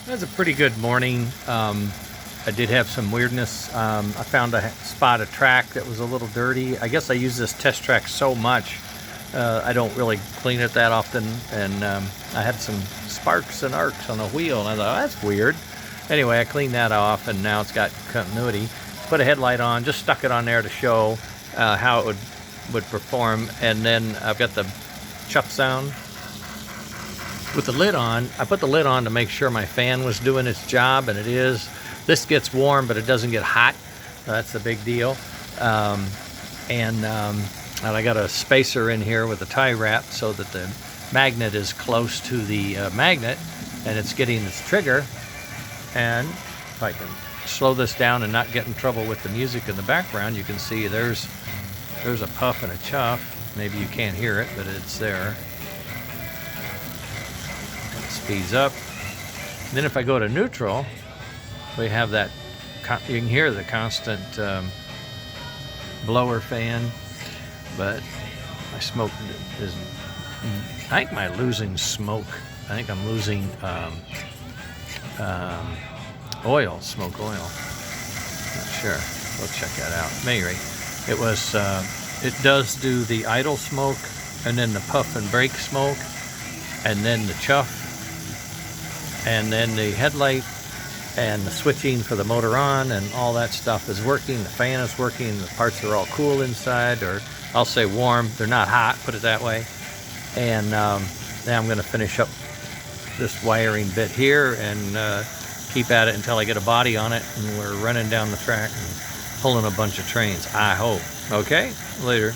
It was a pretty good morning. I did have some weirdness. I found a spot of track that was a little dirty. I guess I use this test track so much, I don't really clean it that often. And I had some sparks and arcs on the wheel, and I thought, oh, that's weird. Anyway, I cleaned that off, and now it's got continuity. Put a headlight on, just stuck it on there to show how it would perform. And then I've got the chuff sound with the lid on. I put the lid on to make sure my fan was doing its job, and it is. This gets warm, but it doesn't get hot. That's the big deal. And I got a spacer in here with a tie wrap so that the magnet is close to the magnet, and it's getting its trigger. And if I can slow this down and not get in trouble with the music in the background, you can see there's a puff and a chuff. Maybe you can't hear it, but it's there. Speeds up. And then if I go to neutral, we have that, you can hear the constant blower fan, but my smoke is, I think I'm losing smoke. I think I'm losing smoke oil. Not sure. We'll check that out. At any rate, it does do the idle smoke, and then the puff and brake smoke, and then the chuff, and then the headlight, and the switching for the motor on, and all that stuff is working. The fan is working. The parts are all cool inside, or I'll say warm. They're not hot, put it that way. And now I'm going to finish up this wiring bit here and keep at it until I get a body on it, and we're running down the track and pulling a bunch of trains, I hope. Okay, later.